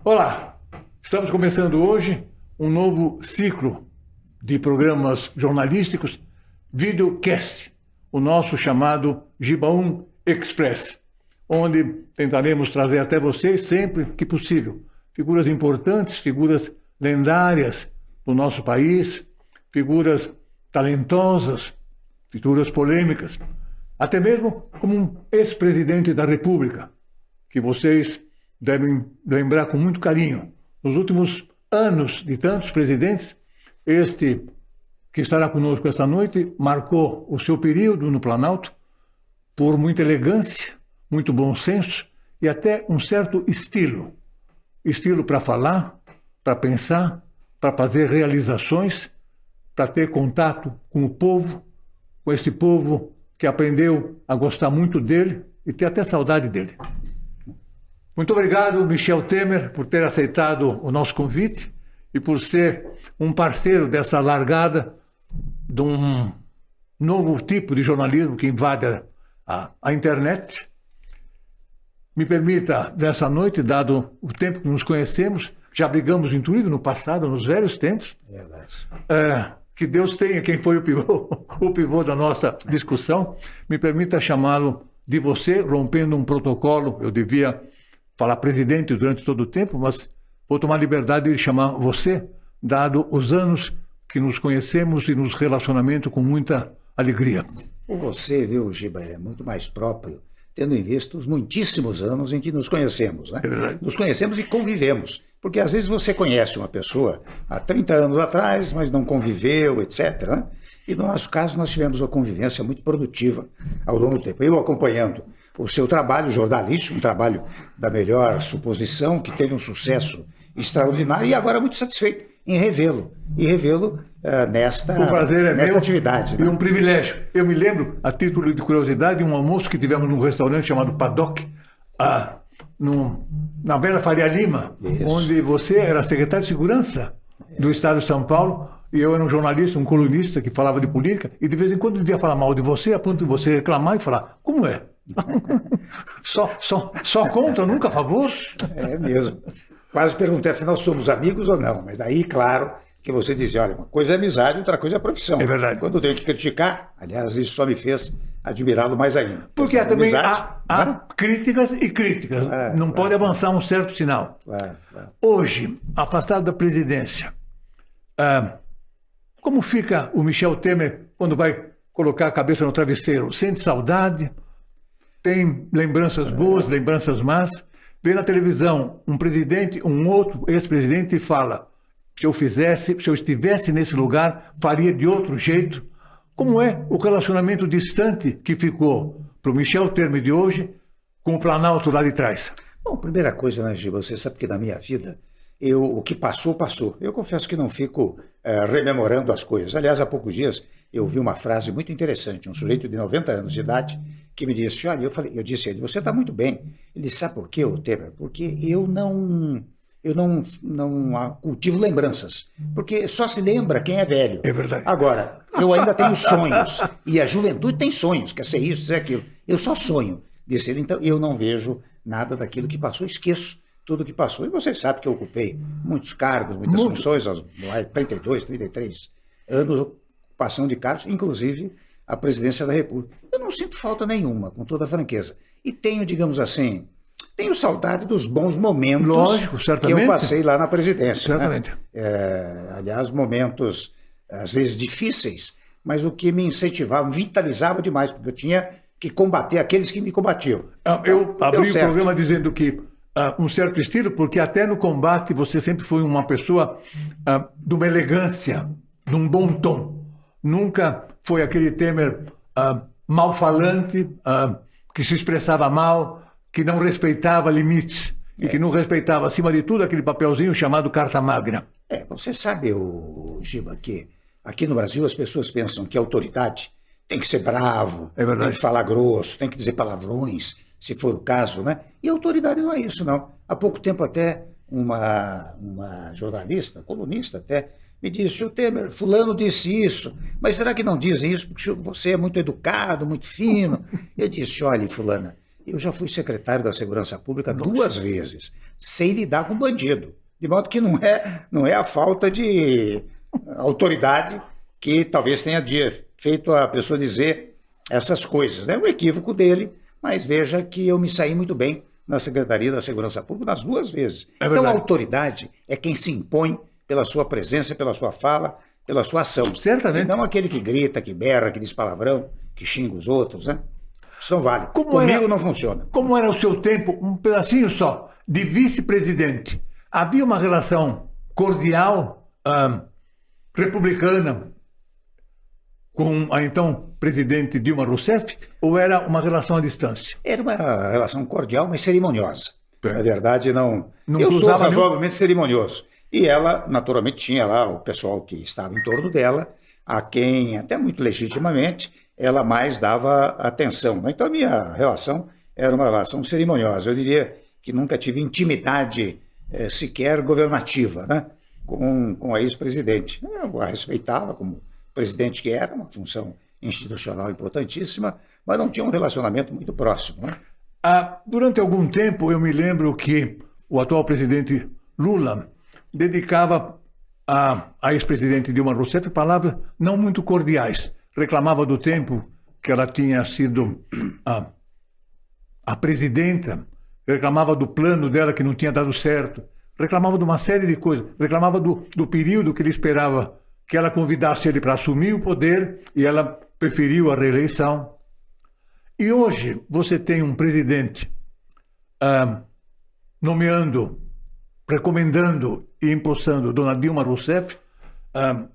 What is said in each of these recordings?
Olá, estamos começando hoje um novo ciclo de programas jornalísticos, Videocast, o nosso chamado Gibaum Express, onde tentaremos trazer até vocês, sempre que possível, figuras importantes, figuras lendárias do nosso país, figuras talentosas, figuras polêmicas, até mesmo como um ex-presidente da República, que vocês devem lembrar com muito carinho. Nos últimos anos de tantos presidentes, este que estará conosco esta noite marcou o seu período no Planalto por muita elegância, muito bom senso e até um certo estilo. Estilo para falar, para pensar, para fazer realizações, para ter contato com o povo, com este povo que aprendeu a gostar muito dele e ter até saudade dele. Muito obrigado, Michel Temer, por ter aceitado o nosso convite e por ser um parceiro dessa largada de um novo tipo de jornalismo que invade a internet. Me permita, nessa noite, dado o tempo que nos conhecemos, já brigamos, inclusive, no passado, nos velhos tempos. É verdade. Que Deus tenha quem foi o pivô da nossa discussão. Me permita chamá-lo de você, rompendo um protocolo. Eu devia falar presidente durante todo o tempo, mas vou tomar liberdade de chamar você, dado os anos que nos conhecemos e nos relacionamento com muita alegria. Você, viu, Giba, é muito mais próprio, tendo em vista os muitíssimos anos em que nos conhecemos, né? É verdade. Nos conhecemos e convivemos, porque às vezes você conhece uma pessoa há 30 anos atrás, mas não conviveu, etc., né? E no nosso caso nós tivemos uma convivência muito produtiva ao longo do tempo. Eu acompanhando o seu trabalho jornalístico, um trabalho da melhor suposição, que teve um sucesso extraordinário, e agora muito satisfeito em revê-lo, nesta atividade. E um privilégio. Eu me lembro, a título de curiosidade, um almoço que tivemos num restaurante chamado Paddock, na Vera Faria Lima, onde você era secretário de Segurança do Estado de São Paulo, e eu era um jornalista, um colunista que falava de política, e de vez em quando devia falar mal de você, a ponto de você reclamar e falar, como é? só contra, nunca a favor? É mesmo. Quase perguntei, afinal, somos amigos ou não? Mas daí, claro, que você dizia, olha, uma coisa é amizade, outra coisa é profissão. É verdade. Quando eu tenho que criticar, aliás, isso só me fez admirá-lo mais ainda. Porque também há críticas e críticas. Não pode avançar um certo sinal. Hoje, afastado da presidência, como fica o Michel Temer quando vai colocar a cabeça no travesseiro? Sente saudade? Tem lembranças boas, lembranças más? Vê na televisão um presidente, um outro ex-presidente e fala, se eu estivesse nesse lugar, faria de outro jeito. Como é o relacionamento distante que ficou para o Michel Temer de hoje com o Planalto lá de trás? Bom, primeira coisa, né, Giba, você sabe que na minha vida, o que passou, passou. Eu confesso que não fico rememorando as coisas. Aliás, há poucos dias eu ouvi uma frase muito interessante, um sujeito de 90 anos de idade, que me disse, olha, eu disse a ele, você está muito bem. Ele disse, sabe por quê, Temer? Porque eu não cultivo lembranças, porque só se lembra quem é velho. É verdade. Agora, eu ainda tenho sonhos, e a juventude tem sonhos, quer ser isso, ser aquilo. Eu só sonho, disse ele, então eu não vejo nada daquilo que passou, esqueço tudo que passou. E vocês sabem que eu ocupei muitos cargos, muitas funções, aos 32, 33 anos, ocupação de cargos, inclusive a presidência da República. Eu não sinto falta nenhuma, com toda a franqueza. E tenho, digamos assim, saudade dos bons momentos. Lógico, certamente, que eu passei lá na presidência. Certamente. Né? Aliás, momentos, às vezes, difíceis, mas o que me incentivava, me vitalizava demais, porque eu tinha que combater aqueles que me combatiam. Eu abri o programa dizendo que um certo estilo, porque até no combate você sempre foi uma pessoa de uma elegância, de um bom tom. Nunca foi aquele Temer mal-falante, que se expressava mal, que não respeitava limites e que não respeitava, acima de tudo, aquele papelzinho chamado Carta Magna. Você sabe, Giba, que aqui no Brasil as pessoas pensam que a autoridade tem que ser bravo, tem que falar grosso, tem que dizer palavrões, se for o caso, né? E a autoridade não é isso, não. Há pouco tempo até uma jornalista, colunista até, me disse, o Temer, fulano disse isso, mas será que não dizem isso porque você é muito educado, muito fino? Eu disse, olha, fulana, Eu já fui secretário da Segurança Pública 2 vezes, sem lidar com bandido. De modo que não é a falta de autoridade que talvez tenha feito a pessoa dizer essas coisas. É um equívoco dele, mas veja que eu me saí muito bem na Secretaria da Segurança Pública nas 2 vezes. Então a autoridade é quem se impõe pela sua presença, pela sua fala, pela sua ação. Certamente. E não aquele que grita, que berra, que diz palavrão, que xinga os outros, né? Isso não vale. Comigo não funciona. Como era o seu tempo, um pedacinho só, de vice-presidente? Havia uma relação cordial, republicana, com a então presidente Dilma Rousseff, ou era uma relação à distância? Era uma relação cordial, mas cerimoniosa. Na verdade, não eu sou cruzava razoavelmente cerimonioso. E ela, naturalmente, tinha lá o pessoal que estava em torno dela, a quem, até muito legitimamente, ela mais dava atenção. Então, a minha relação era uma relação cerimoniosa. Eu diria que nunca tive intimidade sequer governativa, né, com a ex-presidente. Eu a respeitava como presidente que era, uma função institucional importantíssima, mas não tinha um relacionamento muito próximo. Né? Durante algum tempo, eu me lembro que o atual presidente Lula dedicava à ex-presidente Dilma Rousseff palavras não muito cordiais. Reclamava do tempo que ela tinha sido a presidenta, reclamava do plano dela que não tinha dado certo, reclamava de uma série de coisas, reclamava do período que ele esperava que ela convidasse ele para assumir o poder e ela preferiu a reeleição. E hoje você tem um presidente nomeando, recomendando e empossando Dona Dilma Rousseff,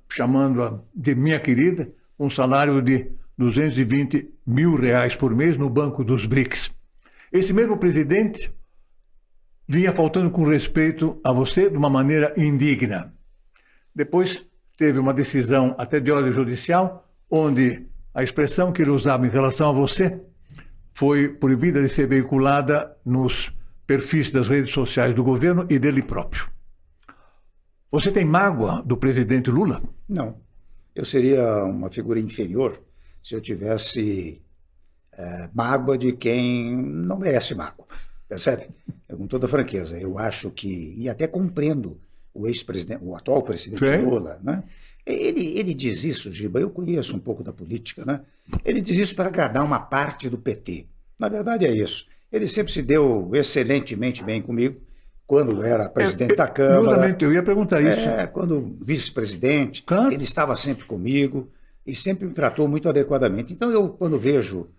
chamando-a de minha querida, um salário de R$220 mil por mês no Banco dos BRICS. Esse mesmo presidente vinha faltando com respeito a você de uma maneira indigna. Depois teve uma decisão até de ordem judicial, onde a expressão que ele usava em relação a você foi proibida de ser veiculada nos perfis das redes sociais do governo e dele próprio. Você tem mágoa do presidente Lula? Não. Eu seria uma figura inferior se eu tivesse mágoa de quem não merece mágoa. Percebe? Com toda franqueza. Eu acho que, e até compreendo o ex-presidente, o atual presidente Lula, né? Ele diz isso, Giba, eu conheço um pouco da política, né? Ele diz isso para agradar uma parte do PT. Na verdade é isso. Ele sempre se deu excelentemente bem comigo, quando era presidente da Câmara. Justamente, eu ia perguntar isso. Quando vice-presidente, claro. Ele estava sempre comigo e sempre me tratou muito adequadamente. Então eu, quando vejo,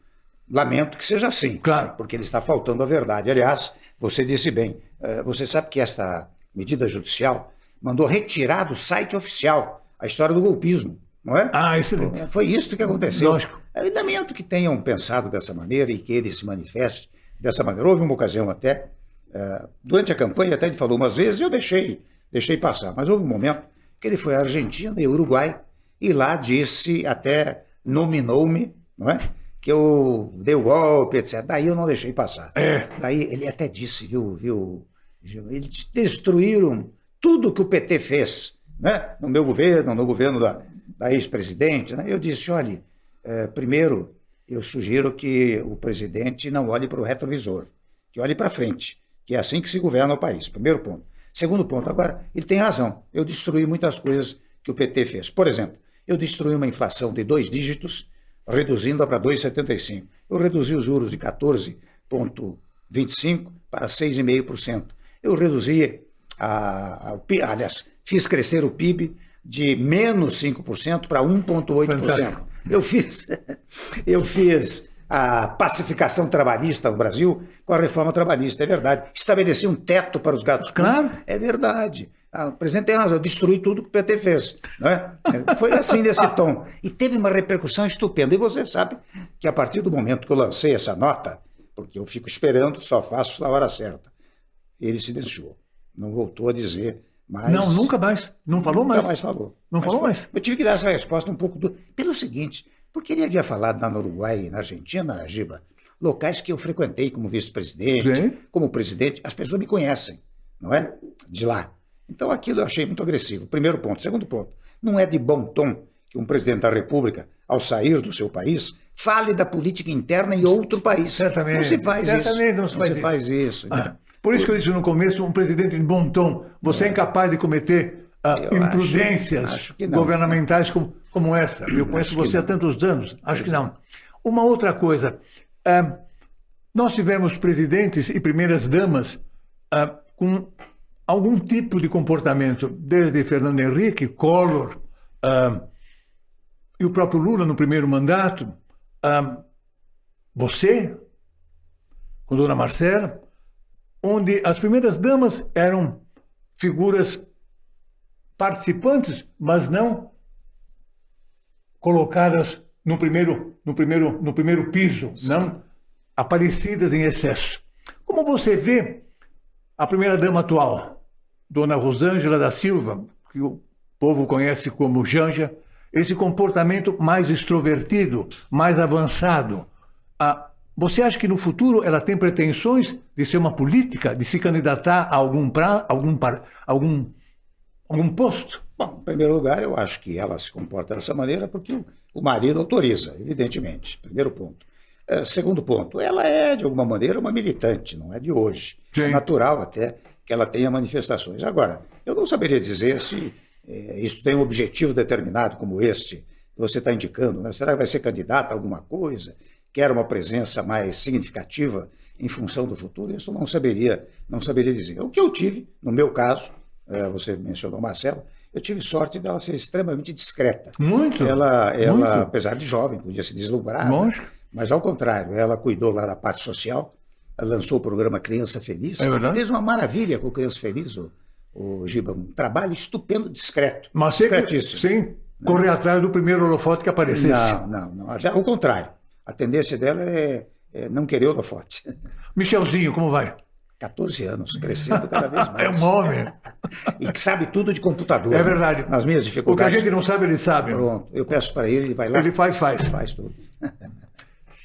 lamento que seja assim, claro, porque ele está faltando a verdade. Aliás, você disse bem, você sabe que esta medida judicial mandou retirar do site oficial a história do golpismo, não é? Excelente. Foi isso que aconteceu. Lógico. Eu lamento que tenham pensado dessa maneira e que ele se manifeste dessa maneira. Houve uma ocasião até, durante a campanha, até ele falou umas vezes, eu deixei passar, mas houve um momento que ele foi à Argentina e Uruguai e lá disse, até nominou-me, não é? Que eu dei o golpe, etc. Daí eu não deixei passar. Daí ele até disse, viu, eles destruíram tudo que o PT fez, né? No meu governo, no governo da ex-presidente. Né? Eu disse, olha, primeiro, eu sugiro que o presidente não olhe para o retrovisor, que olhe para frente, que é assim que se governa o país. Primeiro ponto. Segundo ponto, agora, ele tem razão. Eu destruí muitas coisas que o PT fez. Por exemplo, eu destruí uma inflação de 2 dígitos, reduzindo-a para 2,75%. Eu reduzi os juros de 14,25% para 6,5%. Eu reduzi, aliás, fiz crescer o PIB de menos 5% para 1,8%. Eu fiz a pacificação trabalhista no Brasil com a reforma trabalhista, é verdade. Estabeleci um teto para os gastos públicos, claro. É verdade. O presidente tem razão, eu destruí tudo que o PT fez. Né? Foi assim, nesse tom. E teve uma repercussão estupenda. E você sabe que a partir do momento que eu lancei essa nota, porque eu fico esperando, só faço na hora certa, ele silenciou. Não voltou a dizer mais. Não, nunca mais. Não falou mais. Nunca mais falou. Não falou mais. Eu tive que dar essa resposta um pouco pelo seguinte, porque ele havia falado lá no Uruguai e na Argentina, Giba, locais que eu frequentei como vice-presidente, como presidente, as pessoas me conhecem, não é? De lá. Então aquilo eu achei muito agressivo. Primeiro ponto. Segundo ponto, não é de bom tom que um presidente da República, ao sair do seu país, fale da política interna em outro país. Certamente. Não se faz Certamente isso. não se faz isso. Né? Por isso que eu disse no começo, um presidente de bom tom. Você é incapaz de cometer imprudências acho que não. governamentais como essa. Eu conheço você há tantos anos. Acho que não. Uma outra coisa. Nós tivemos presidentes e primeiras damas com algum tipo de comportamento, desde Fernando Henrique, Collor, e o próprio Lula no primeiro mandato, você, com Dona Marcela, onde as primeiras damas eram figuras participantes, mas não colocadas no primeiro piso, sim, não aparecidas em excesso. Como você vê a primeira-dama atual, Dona Rosângela da Silva, que o povo conhece como Janja, esse comportamento mais extrovertido, mais avançado, você acha que no futuro ela tem pretensões de ser uma política, de se candidatar a algum posto? Bom, em primeiro lugar, eu acho que ela se comporta dessa maneira porque o marido autoriza, evidentemente. Primeiro ponto. Segundo ponto, ela é, de alguma maneira, uma militante, não é de hoje. Sim. É natural até que ela tenha manifestações. Agora, eu não saberia dizer se isso tem um objetivo determinado como este que você está indicando, né? Será que vai ser candidata a alguma coisa? Quer uma presença mais significativa em função do futuro? Isso eu não saberia dizer. O que eu tive, no meu caso, você mencionou Marcela, eu tive sorte dela ser extremamente discreta. Muito. Ela muito. Apesar de jovem, podia se deslumbrar, né? Mas ao contrário, ela cuidou lá da parte social, lançou o programa Criança Feliz, fez uma maravilha com o Criança Feliz, o Giba, um trabalho estupendo, discreto, mas discretíssimo. Sim, correr atrás do primeiro holofote que aparecesse. Não, já, ao contrário. A tendência dela é não querer holofote. Michelzinho, como vai? 14 anos, crescendo cada vez mais. É um homem. E que sabe tudo de computador. É verdade. Nas minhas dificuldades. O que a gente não sabe, ele sabe. Pronto, eu peço para ele vai lá. Ele faz. Faz tudo.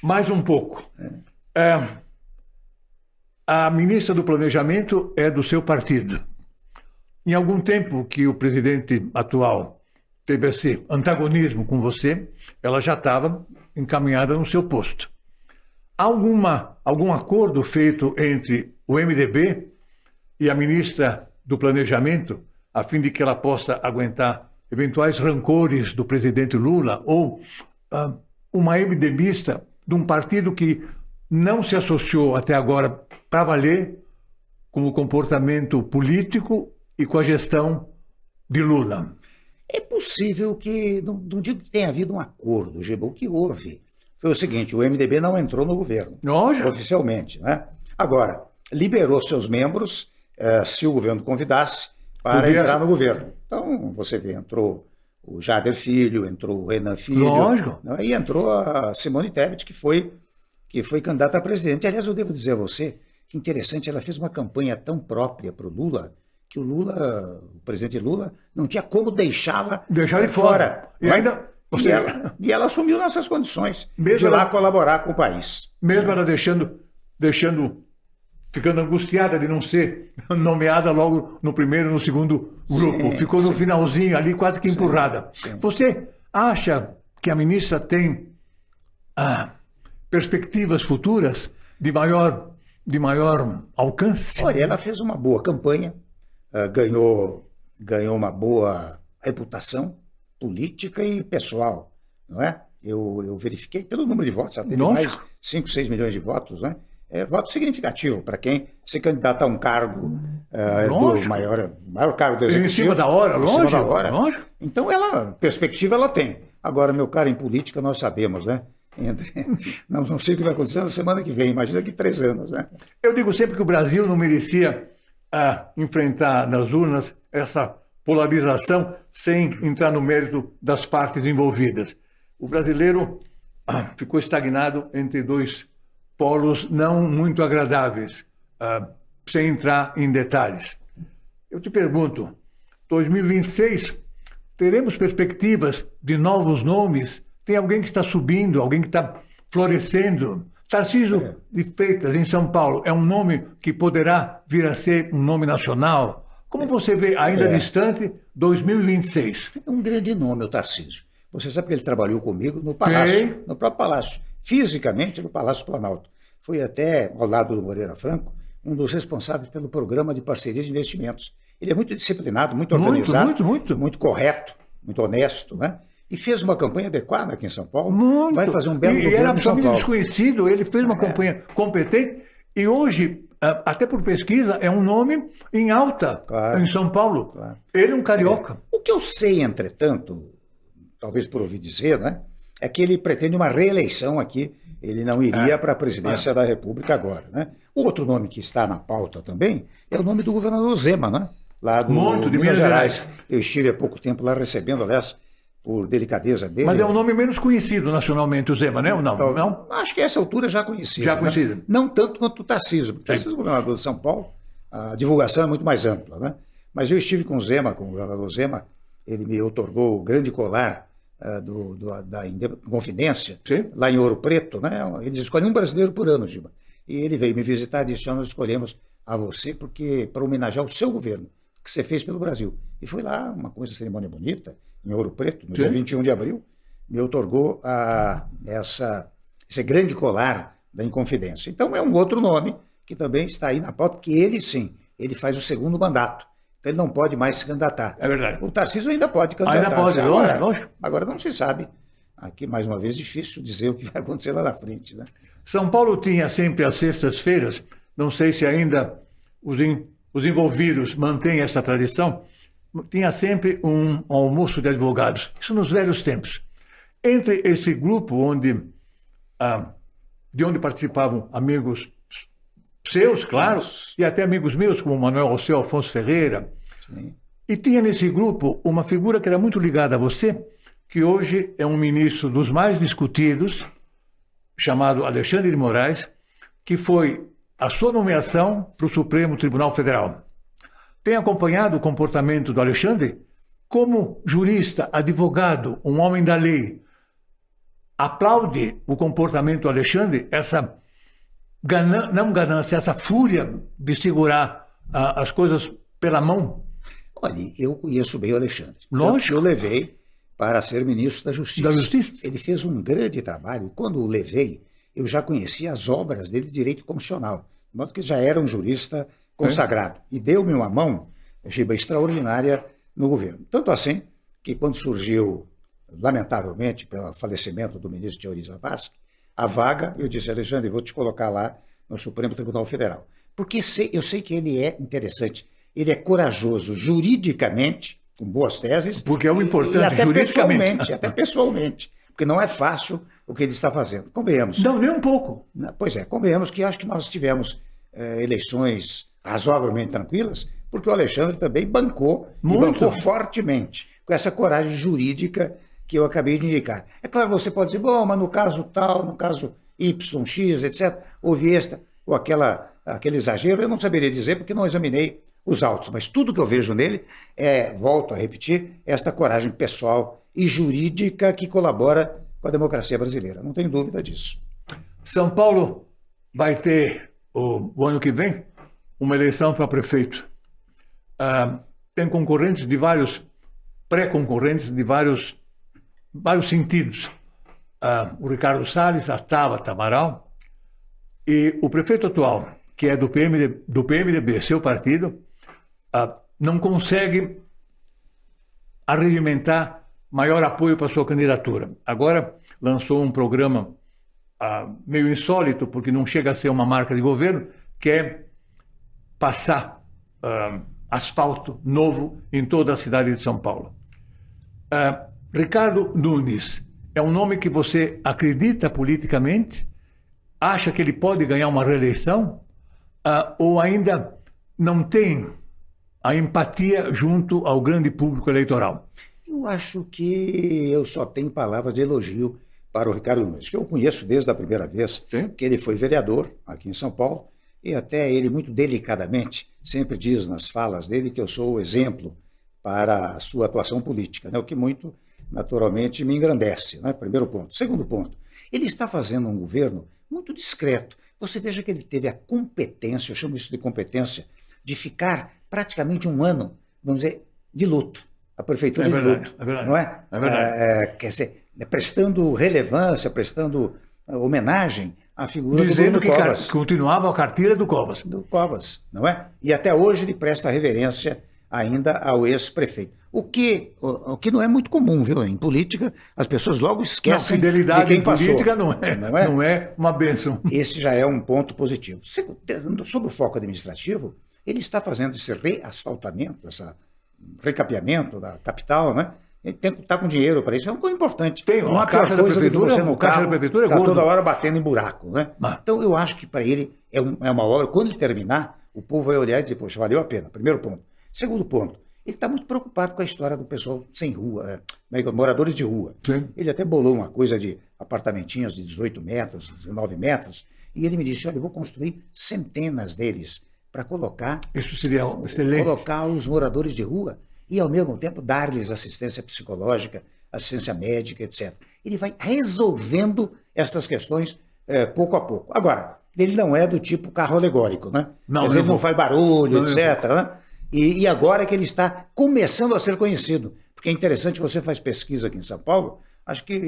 Mais um pouco. A ministra do Planejamento é do seu partido. Em algum tempo que o presidente atual teve esse antagonismo com você, ela já estava encaminhada no seu posto. Algum acordo feito entre o MDB e a ministra do Planejamento, a fim de que ela possa aguentar eventuais rancores do presidente Lula, ou uma MDBista de um partido que não se associou até agora para valer com o comportamento político e com a gestão de Lula? É possível que, não digo que tenha havido um acordo, Giba, o que houve foi o seguinte: o MDB não entrou no governo, oficialmente, né? Agora, liberou seus membros, se o governo convidasse, para entrar no governo. Então, você vê, entrou o Jader Filho, entrou o Renan Filho. Lógico. Né? E entrou a Simone Tebet, que foi candidata a presidente. Aliás, eu devo dizer a você que interessante, ela fez uma campanha tão própria para o Lula, que o presidente Lula, não tinha como deixá-la fora. E ela assumiu nessas condições de ir lá colaborar com o país. Mesmo ela ficando angustiada de não ser nomeada logo no primeiro e no segundo grupo. Ficou no finalzinho ali, quase que empurrada. Sim. Você acha que a ministra tem perspectivas futuras de maior alcance? Olha, ela fez uma boa campanha, ganhou uma boa reputação política e pessoal, não é? Eu verifiquei pelo número de votos, ela teve mais 5, 6 milhões de votos, né? É voto significativo para quem se candidata a um cargo do maior cargo do executivo. Em cima da hora, lógico. Então, perspectiva ela tem. Agora, meu caro, em política nós sabemos, né? Não sei o que vai acontecer na semana que vem, imagina daqui 3 anos, né? Eu digo sempre que o Brasil não merecia enfrentar nas urnas essa polarização sem entrar no mérito das partes envolvidas. O brasileiro ficou estagnado entre dois polos não muito agradáveis, sem entrar em detalhes. Eu te pergunto, 2026, teremos perspectivas de novos nomes? Tem alguém que está subindo, alguém que está florescendo? Tarcísio de Freitas, em São Paulo, é um nome que poderá vir a ser um nome nacional? Como você vê, ainda distante, 2026? É um grande nome, o Tarcísio. Você sabe que ele trabalhou comigo no Palácio, Tem. no próprio Palácio, fisicamente no Palácio Planalto. Foi até, ao lado do Moreira Franco, um dos responsáveis pelo programa de parceria de investimentos. Ele é muito disciplinado, muito organizado, muito correto, muito honesto, né? E fez uma campanha adequada aqui em São Paulo. Muito. Vai fazer um belo E governo era em São absolutamente Paulo. desconhecido, ele fez uma campanha competente e hoje, até por pesquisa, é um nome em alta Claro. em São Paulo. Claro. Ele é um carioca. O que eu sei, entretanto, talvez por ouvir dizer, né, é que ele pretende uma reeleição aqui. Ele não iria para a presidência da República agora, né? O outro nome que está na pauta também é o nome do governador Zema, né? Lá do Muito, de Minas Gerais. Eu estive há pouco tempo lá recebendo, aliás, por delicadeza dele. Mas é um nome menos conhecido nacionalmente, o Zema, né? Não, Então, não? acho que a essa altura já conhecido. Já né? conhecido. Não tanto quanto o Tarcísio. O Tarcísio é governador de São Paulo, a divulgação é muito mais ampla, né? Mas eu estive com o Zema, com o governador Zema, ele me otorgou o grande colar da Inconfidência, Sim. lá em Ouro Preto, né? Eles escolhem um brasileiro por ano, Giba. E ele veio me visitar e disse: nós escolhemos a você para homenagear o seu governo, que você fez pelo Brasil. E foi lá, uma coisa, cerimônia bonita, em Ouro Preto, no dia 21 de abril, me otorgou esse grande colar da Inconfidência. Então é um outro nome que também está aí na pauta, porque ele sim, ele faz o segundo mandato. Então ele não pode mais se candidatar. É verdade. O Tarcísio ainda pode candidatar. Ainda pode, lógico. Agora não se sabe. Aqui, mais uma vez, difícil dizer o que vai acontecer lá na frente, né? São Paulo tinha sempre às sextas-feiras, não sei se ainda os envolvidos mantêm esta tradição, tinha sempre um almoço de advogados. Isso nos velhos tempos. Entre esse grupo de onde participavam amigos seus, claro, e até amigos meus, como Manuel José Alfonso Ferreira. Sim. E tinha nesse grupo uma figura que era muito ligada a você, que hoje é um ministro dos mais discutidos, chamado Alexandre de Moraes, que foi a sua nomeação para o Supremo Tribunal Federal. Tem acompanhado o comportamento do Alexandre? Como jurista, advogado, um homem da lei, aplaude o comportamento do Alexandre, essa não ganância, essa fúria de segurar as coisas pela mão? Olha, eu conheço bem o Alexandre. Lógico. Eu levei para ser ministro da Justiça. Da Justiça? Ele fez um grande trabalho. Quando o levei, eu já conhecia as obras dele de direito constitucional, de modo que já era um jurista consagrado. E deu-me uma mão, Giba, extraordinária no governo. Tanto assim que quando surgiu, lamentavelmente, pelo falecimento do ministro Teori Zavascki, a vaga, eu disse: Alexandre, vou te colocar lá no Supremo Tribunal Federal. Porque eu sei que ele é interessante, ele é corajoso juridicamente, com boas teses. Porque é o importante, e até juridicamente. até pessoalmente, porque não é fácil o que ele está fazendo. Convenhamos. Não, nem um pouco. Pois é, convenhamos que acho que nós tivemos eleições razoavelmente tranquilas, porque o Alexandre também bancou, e bancou fortemente, com essa coragem jurídica que eu acabei de indicar. É claro, você pode dizer: bom, mas no caso tal, no caso Y, X, etc., houve ou aquele exagero. Eu não saberia dizer, porque não examinei os autos, mas tudo que eu vejo nele volto a repetir, esta coragem pessoal e jurídica que colabora com a democracia brasileira. Não tenho dúvida disso. São Paulo vai ter, o ano que vem, uma eleição para prefeito. Tem concorrentes de vários, pré-concorrentes de vários sentidos. O Ricardo Salles, a Tabata Amaral, e o prefeito atual, que é do PMDB, seu partido, não consegue arregimentar maior apoio para sua candidatura. Agora lançou um programa meio insólito, porque não chega a ser uma marca de governo, que é passar asfalto novo em toda a cidade de São Paulo. Ricardo Nunes é um nome que você acredita politicamente? Acha que ele pode ganhar uma reeleição? Ou ainda não tem a empatia junto ao grande público eleitoral? Eu acho que eu só tenho palavras de elogio para o Ricardo Nunes, que eu conheço desde a primeira vez. Sim. Que ele foi vereador aqui em São Paulo, e até ele, muito delicadamente, sempre diz nas falas dele que eu sou o exemplo para a sua atuação política, né? O que muito, naturalmente, me engrandece, né? Primeiro ponto. Segundo ponto, ele está fazendo um governo muito discreto. Você veja que ele teve a competência, eu chamo isso de competência, de ficar praticamente um ano, vamos dizer, de luto. a prefeitura É de verdade, luto, é verdade, não é? é verdade. Quer dizer, prestando relevância, prestando homenagem à figura Dizendo do que Bruno Covas. continuava a cartilha do Covas. Do Covas, não é? E até hoje ele presta reverência ainda ao ex-prefeito. O que não é muito comum, viu? Em política, as pessoas logo Não, esquecem fidelidade de quem em política passou. não é uma bênção. Esse já é um ponto positivo. Sobre o foco administrativo, ele está fazendo esse reasfaltamento, esse recapeamento da capital, né? Ele tem que estar com dinheiro para isso, é uma coisa importante. Tem, não há a pior caixa da coisa do que prefeitura- você no a caixa da carro, prefeitura é tá gordo. toda hora batendo em buraco, né? Ah. Então eu acho que para ele é uma obra, quando ele terminar, o povo vai olhar e dizer, poxa, valeu a pena, primeiro ponto. Segundo ponto, ele está muito preocupado com a história do pessoal sem rua, moradores de rua. Sim. Ele até bolou uma coisa de apartamentinhos de 18 metros, 19 metros, e ele me disse, olha, eu vou construir centenas deles para colocar Isso seria excelente. colocar os moradores de rua e, ao mesmo tempo, dar-lhes assistência psicológica, assistência médica, etc. Ele vai resolvendo essas questões pouco a pouco. Agora, ele não é do tipo carro alegórico, né? Não, Quer dizer, eu ele não vou. faz barulho, Não, eu etc. Né? E agora é que ele está começando a ser conhecido. Porque é interessante, você faz pesquisa aqui em São Paulo, acho que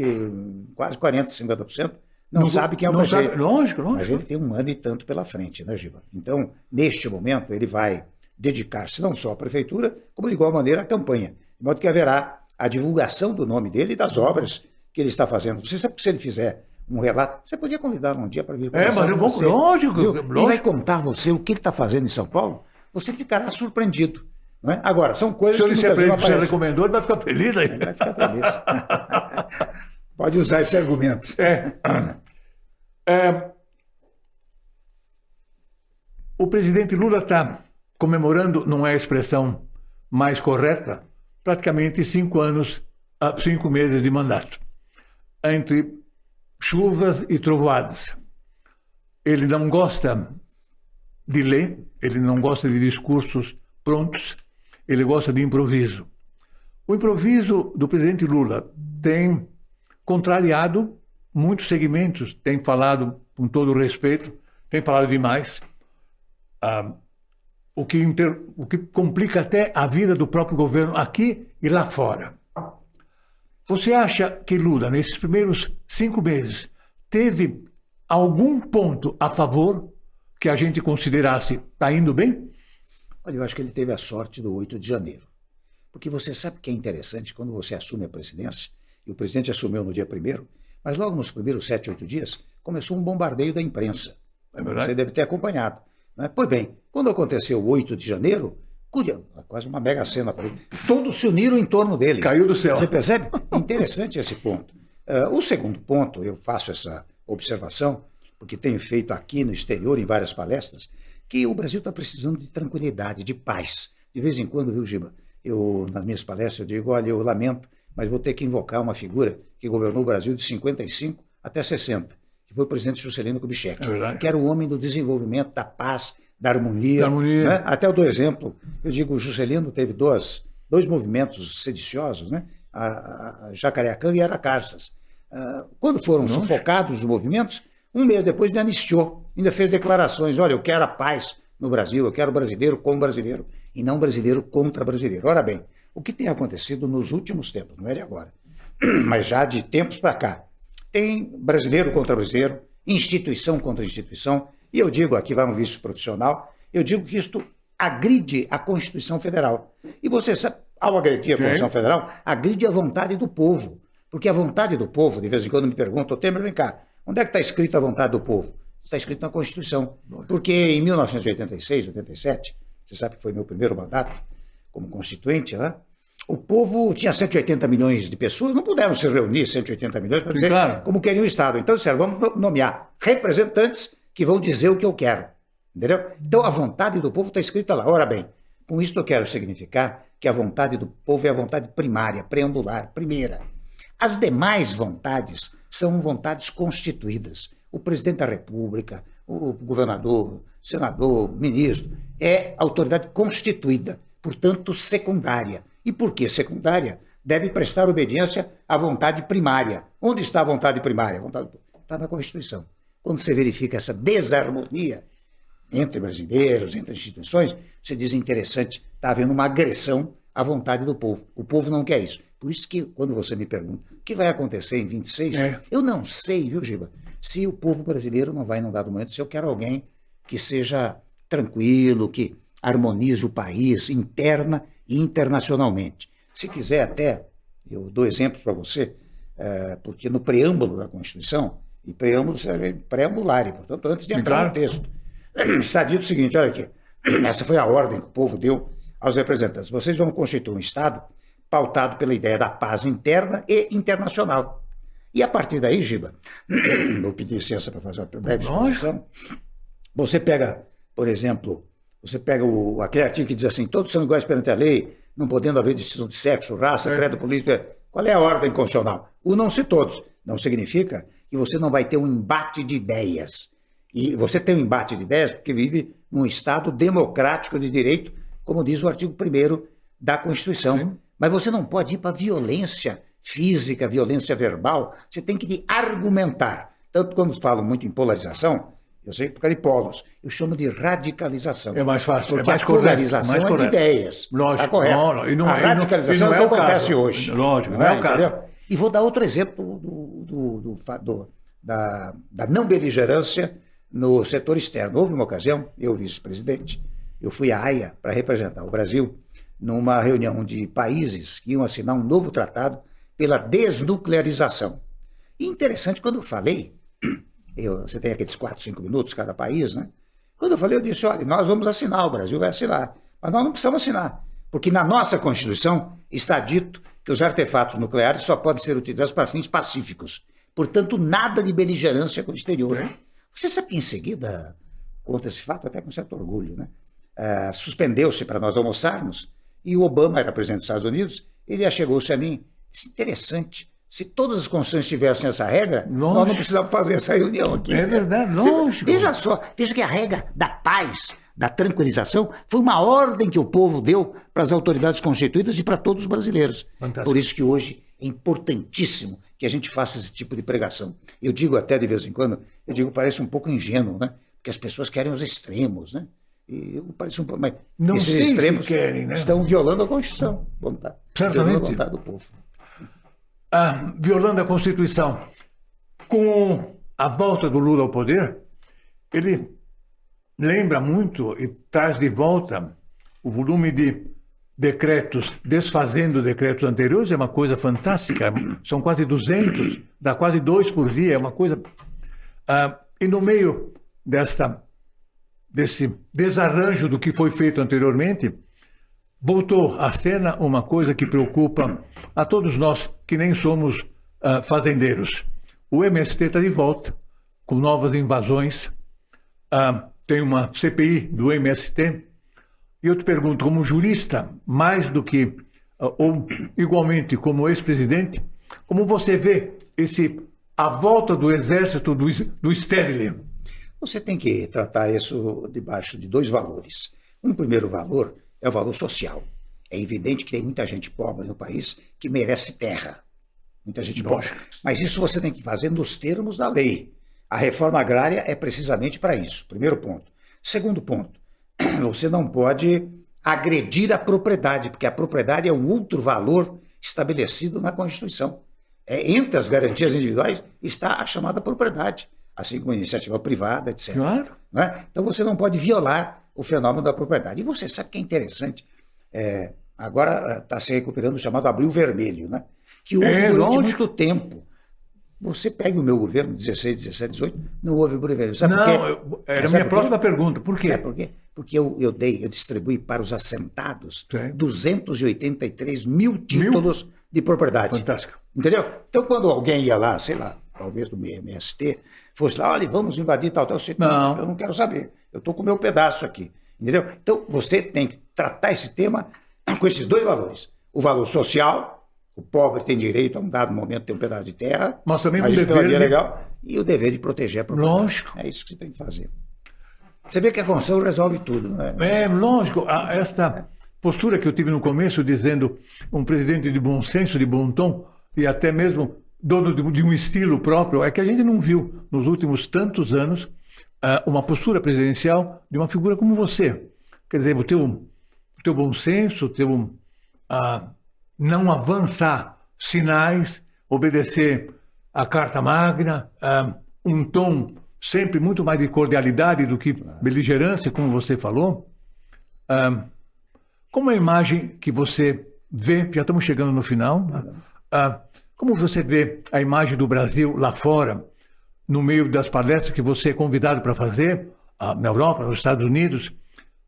quase 40%, 50% não sabe quem é o não prefeito. sabe, lógico. Mas ele tem 1 ano e tanto pela frente, né, Giba? Então, neste momento, ele vai dedicar-se não só à prefeitura, como de igual maneira à campanha. De modo que haverá a divulgação do nome dele e das obras que ele está fazendo. Você sabe que se ele fizer um relato, você podia convidar um dia para vir conversar mas com você. lógico, Viu? lógico. Ele vai contar a você o que ele está fazendo em São Paulo, você ficará surpreendido. Não é? Agora, são coisas Se que ele se muitas vezes não você aparecem. recomendou, ele vai ficar feliz aí. Ele vai ficar feliz. Pode usar esse argumento. O presidente Lula está comemorando, não é a expressão mais correta, praticamente 5 meses de mandato, entre chuvas e trovoadas. Ele não gosta de ler, ele não gosta de discursos prontos, ele gosta de improviso. O improviso do presidente Lula tem contrariado muitos segmentos, tem falado com todo respeito, tem falado demais, o que complica até a vida do próprio governo aqui e lá fora. Você acha que Lula, nesses primeiros 5 meses, teve algum ponto a favor que a gente considerasse está indo bem? Olha, eu acho que ele teve a sorte do 8 de janeiro. Porque você sabe que é interessante, quando você assume a presidência, e o presidente assumiu no dia 1º, mas logo nos primeiros 7, 8 dias, começou um bombardeio da imprensa. É verdade? Você deve ter acompanhado. Né? Pois bem, quando aconteceu o 8 de janeiro, quase uma mega cena para ele, todos se uniram em torno dele. Caiu do céu. Você percebe? Interessante esse ponto. O segundo ponto, eu faço essa observação, porque tenho feito aqui no exterior, em várias palestras, que o Brasil está precisando de tranquilidade, de paz. De vez em quando, viu, Giba? Nas minhas palestras, eu digo, olha, eu lamento, mas vou ter que invocar uma figura que governou o Brasil de 55 até 60, que foi o presidente Juscelino Kubitschek, que era o homem do desenvolvimento, da paz, da harmonia. Né? Até eu dou exemplo, eu digo, o Juscelino teve dois movimentos sediciosos, né? a Jacareacanga e Aracarças. Quando foram sufocados os movimentos, 1 mês depois ele anistiou, ainda fez declarações, olha, eu quero a paz no Brasil, eu quero brasileiro com brasileiro, e não brasileiro contra brasileiro. Ora bem, o que tem acontecido nos últimos tempos, não é de agora, mas já de tempos para cá, tem brasileiro contra brasileiro, instituição contra instituição, e eu digo, aqui vai um vício profissional, eu digo que isto agride a Constituição Federal. E você sabe, ao agredir a Constituição Federal, agride a vontade do povo, porque a vontade do povo, de vez em quando me perguntam, Temer, vem cá, onde é que está escrita a vontade do povo? Está escrito na Constituição. Porque em 1986, 87, você sabe que foi meu primeiro mandato como constituinte, né? O povo tinha 180 milhões de pessoas, não puderam se reunir 180 milhões para dizer como queriam o Estado. Então disseram, vamos nomear representantes que vão dizer o que eu quero. Entendeu? Então a vontade do povo está escrita lá. Ora bem, com isso eu quero significar que a vontade do povo é a vontade primária, preambular, primeira. As demais vontades são vontades constituídas. O presidente da República, o governador, o senador, o ministro, é autoridade constituída, portanto secundária. E por que secundária? Deve prestar obediência à vontade primária. Onde está a vontade primária? A vontade está na Constituição. Quando você verifica essa desarmonia entre brasileiros, entre instituições, você diz interessante, está havendo uma agressão a vontade do povo. O povo não quer isso. Por isso que, quando você me pergunta o que vai acontecer em 26, eu não sei, viu, Giba, se o povo brasileiro não vai, num dado momento, se eu quero alguém que seja tranquilo, que harmonize o país interna e internacionalmente. Se quiser até, eu dou exemplos para você, porque no preâmbulo da Constituição, e preâmbulo serve preambular, portanto, antes de entrar no texto, está dito o seguinte, olha aqui, essa foi a ordem que o povo deu aos representantes. Vocês vão constituir um Estado pautado pela ideia da paz interna e internacional. E a partir daí, Giba, vou pedir licença para fazer uma breve exposição. Você pega, por exemplo, aquele artigo que diz assim, todos são iguais perante a lei, não podendo haver distinção de sexo, raça, credo político. Qual é a ordem constitucional? Unam-se todos. Não significa que você não vai ter um embate de ideias. E você tem um embate de ideias porque vive num Estado democrático de direito, como diz o artigo 1º da Constituição. Sim. Mas você não pode ir para violência física, violência verbal. Você tem que argumentar. Tanto quando falam muito em polarização, eu sei por causa de polos, eu chamo de radicalização. É mais fácil. Porque é mais a polarização é de ideias. Lógico. Tá correto? A radicalização é o que acontece hoje. Lógico, não é o caso. E vou dar outro exemplo da não beligerância no setor externo. Houve uma ocasião, eu, vice-presidente, eu fui à Haia para representar o Brasil numa reunião de países que iam assinar um novo tratado pela desnuclearização. E interessante, quando eu falei, você tem aqueles 4, 5 minutos cada país, né? Quando eu falei, eu disse, olha, nós vamos assinar, o Brasil vai assinar, mas nós não precisamos assinar, porque na nossa Constituição está dito que os artefatos nucleares só podem ser utilizados para fins pacíficos. Portanto, nada de beligerância com o exterior. Né? Você sabe que em seguida, conta esse fato até com certo orgulho, né? Suspendeu-se para nós almoçarmos e o Obama era presidente dos Estados Unidos, ele achegou-se a mim, disse, interessante, se todas as constituições tivessem essa regra, nós não precisávamos fazer essa reunião aqui. É verdade, lógico. Veja só, veja que a regra da paz, da tranquilização, foi uma ordem que o povo deu para as autoridades constituídas e para todos os brasileiros. Fantástico. Por isso que hoje é importantíssimo que a gente faça esse tipo de pregação. Eu digo até de vez em quando, parece um pouco ingênuo, né? Porque as pessoas querem os extremos, né? E eu pareço um pouco, mas não esses extremos se querem, né? Estão violando a Constituição, violando a vontade do povo. Violando a Constituição. Com a volta do Lula ao poder, ele lembra muito e traz de volta o volume de decretos, desfazendo decretos anteriores, é uma coisa fantástica, são quase 200, dá quase 2 por dia, é uma coisa... e no meio desse desarranjo do que foi feito anteriormente, voltou à cena uma coisa que preocupa a todos nós que nem somos fazendeiros. O MST está de volta, com novas invasões, tem uma CPI do MST, e eu te pergunto, como jurista, mais do que, ou igualmente como ex-presidente, como você vê a volta do exército do Stedley? Você tem que tratar isso debaixo de 2 valores. Um primeiro valor é o valor social. É evidente que tem muita gente pobre no país que merece terra. Muita gente pobre. Mas isso você tem que fazer nos termos da lei. A reforma agrária é precisamente para isso. Primeiro ponto. Segundo ponto, você não pode agredir a propriedade, porque a propriedade é um outro valor estabelecido na Constituição. Entre as garantias individuais está a chamada propriedade, assim como a iniciativa privada, etc. Claro. Né? Então você não pode violar o fenômeno da propriedade. E você sabe que é interessante, agora está se recuperando o chamado Abril Vermelho, né? Que houve durante muito tempo. Você pega o meu governo, 16, 17, 18, não houve Abril Vermelho. Sabe por quê? Era a minha próxima pergunta. Por quê? Sabe por quê? Porque eu distribuí para os assentados 283 mil títulos de propriedade. Fantástico. Entendeu? Então, quando alguém ia lá, sei lá, talvez do MST, fosse lá, olha, vamos invadir tal, eu não quero saber. Eu estou com o meu pedaço aqui. Entendeu? Então, você tem que tratar esse tema com esses 2 valores. O valor social, o pobre tem direito a um dado momento ter um pedaço de terra, mas também o dever legal, e o dever de proteger a propriedade. Lógico. É isso que você tem que fazer. Você vê que a Constituição resolve tudo, né? Lógico. Esta postura que eu tive no começo, dizendo um presidente de bom senso, de bom tom, e até mesmo dono de um estilo próprio, é que a gente não viu nos últimos tantos anos uma postura presidencial de uma figura como você. Quer dizer, o teu bom senso, não avançar sinais, obedecer à Carta Magna, um tom sempre muito mais de cordialidade do que beligerância, como você falou. Como é a imagem que você vê, já estamos chegando no final, como você vê a imagem do Brasil lá fora, no meio das palestras que você é convidado para fazer, na Europa, nos Estados Unidos?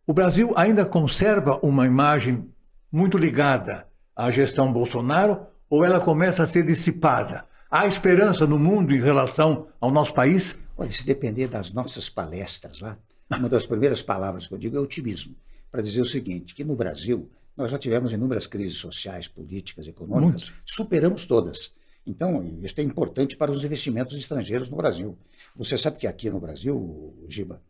O Brasil ainda conserva uma imagem muito ligada à gestão Bolsonaro ou ela começa a ser dissipada? Há esperança no mundo em relação ao nosso país? Olha, se depender das nossas palestras lá, uma das primeiras palavras que eu digo é otimismo, para dizer o seguinte, que no Brasil nós já tivemos inúmeras crises sociais, políticas, econômicas, superamos todas. Então, isso é importante para os investimentos estrangeiros no Brasil. Você sabe que aqui no Brasil, Giba,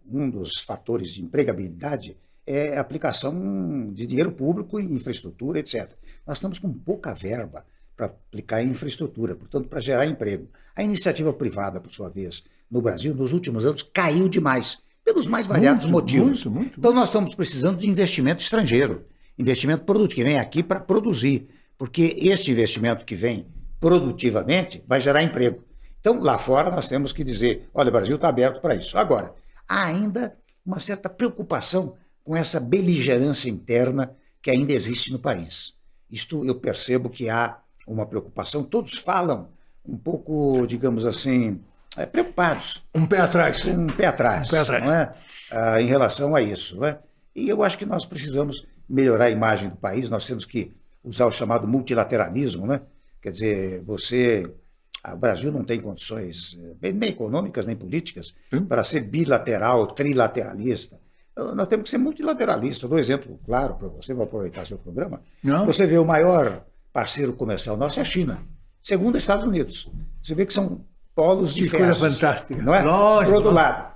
um dos fatores de empregabilidade é a aplicação de dinheiro público em infraestrutura, etc. Nós estamos com pouca verba para aplicar em infraestrutura, portanto, para gerar emprego. A iniciativa privada, por sua vez, no Brasil, nos últimos anos, caiu demais, pelos mais variados motivos. Então, nós estamos precisando de investimento estrangeiro, investimento produtivo, que vem aqui para produzir, porque este investimento que vem produtivamente vai gerar emprego. Então, lá fora, nós temos que dizer, olha, o Brasil está aberto para isso. Agora, há ainda uma certa preocupação com essa beligerância interna que ainda existe no país. Isto eu percebo que há uma preocupação, todos falam um pouco, digamos assim, preocupados. Um pé atrás. Um pé atrás, não é? Em relação a isso. Não é? E eu acho que nós precisamos melhorar a imagem do país, nós temos que usar o chamado multilateralismo, né? Quer dizer, o Brasil não tem condições nem econômicas nem políticas para ser bilateral, trilateralista. Nós temos que ser multilateralista. Eu dou exemplo claro para você, vou aproveitar seu programa. Não. Você vê o maior parceiro comercial nosso é a China, segundo os Estados Unidos. Você vê que são polos diversos. Coisa fantástica. Não é? Lógico. Por outro lado,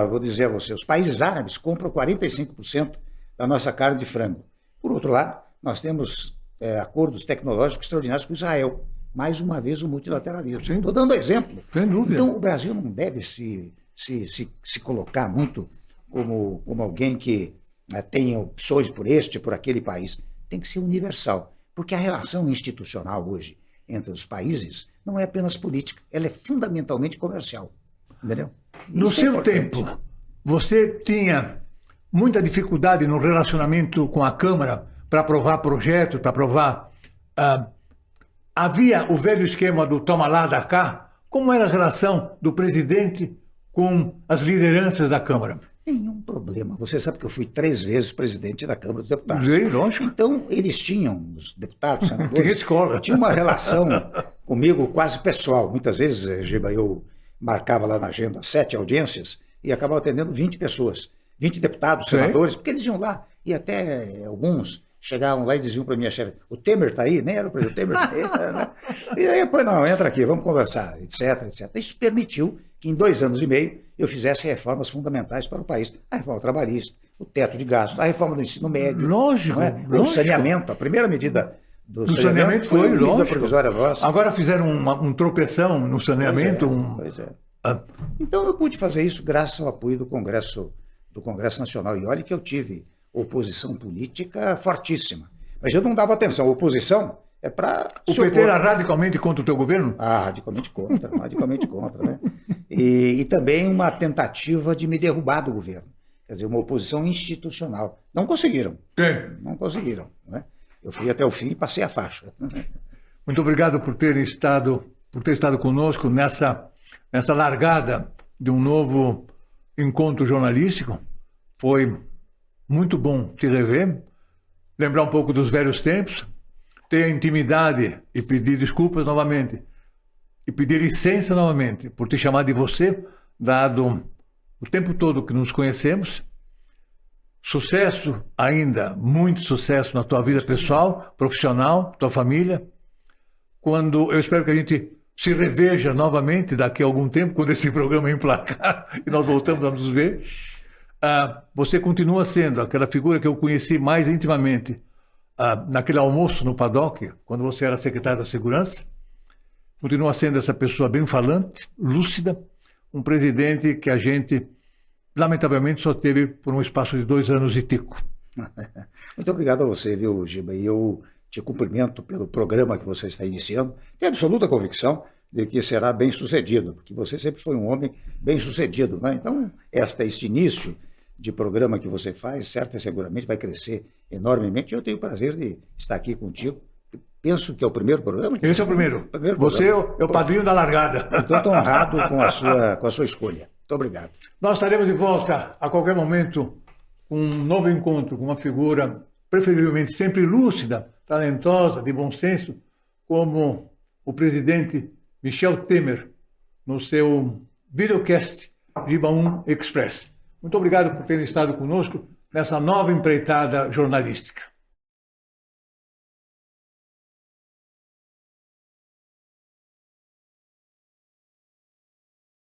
vou dizer a você, os países árabes compram 45% da nossa carne de frango. Por outro lado, nós temos acordos tecnológicos extraordinários com Israel. Mais uma vez o multilateralismo. Estou dando exemplo. Sem dúvida. Então o Brasil não deve se colocar muito como alguém que tenha opções por este, por aquele país. Tem que ser universal. Porque a relação institucional hoje entre os países não é apenas política, ela é fundamentalmente comercial. Entendeu? No seu tempo, você tinha muita dificuldade no relacionamento com a Câmara para aprovar projetos, para aprovar... havia o velho esquema do toma lá, da cá? Como era a relação do presidente com as lideranças da Câmara? Nenhum problema. Você sabe que eu fui 3 vezes presidente da Câmara dos Deputados. Sim, lógico. Então, eles tinham, os deputados, senadores... Tinha escola. Tinha uma relação comigo quase pessoal. Muitas vezes, Giba, eu marcava lá na agenda 7 audiências e acabava atendendo 20 pessoas. 20 deputados, senadores, porque eles iam lá. E até alguns chegavam lá e diziam para minha chefe, o Temer está aí? Nem era o presidente, o Temer está aí. Né? E aí, pois não, entra aqui, vamos conversar, etc, etc. Isso permitiu que em 2 anos e meio eu fizesse reformas fundamentais para o país. A reforma trabalhista, o teto de gastos, a reforma do ensino médio. Lógico, O saneamento, a primeira medida do saneamento foi uma medida provisória nossa. Agora fizeram um tropeção no saneamento. Pois é. Então eu pude fazer isso graças ao apoio do Congresso Nacional. E olha que eu tive oposição política fortíssima. Mas eu não dava atenção. Oposição é para... O PT era radicalmente contra o teu governo? Radicalmente contra, né? E também uma tentativa de me derrubar do governo. Quer dizer, uma oposição institucional. Não conseguiram. Não conseguiram. Né? Eu fui até o fim e passei a faixa. Muito obrigado por ter estado conosco nessa largada de um novo encontro jornalístico. Foi muito bom te rever, lembrar um pouco dos velhos tempos, ter a intimidade e pedir desculpas novamente, e pedir licença novamente por te chamar de você, dado o tempo todo que nos conhecemos. Sucesso ainda, muito sucesso na tua vida pessoal, profissional, tua família. Quando eu espero que a gente se reveja novamente daqui a algum tempo, quando esse programa emplacar e nós voltamos a nos ver. Você continua sendo aquela figura que eu conheci mais intimamente naquele almoço no Paddock, quando você era secretário da Segurança. Continua sendo essa pessoa bem falante, lúcida, um presidente que a gente, lamentavelmente, só teve por um espaço de 2 anos e tico. Muito obrigado a você, viu, Giba? E eu te cumprimento pelo programa que você está iniciando. Tenho absoluta convicção de que será bem sucedido, porque você sempre foi um homem bem sucedido, né? Então, este início de programa que você faz, certo e seguramente vai crescer enormemente. Eu tenho o prazer de estar aqui contigo. Penso que é o primeiro programa. Esse é o primeiro. Você é o padrinho da largada. Então, estou honrado com a sua escolha. Muito obrigado. Nós estaremos de volta a qualquer momento com um novo encontro com uma figura preferivelmente sempre lúcida, talentosa, de bom senso, como o presidente Michel Temer, no seu videocast Gibaum Express. Muito obrigado por terem estado conosco nessa nova empreitada jornalística.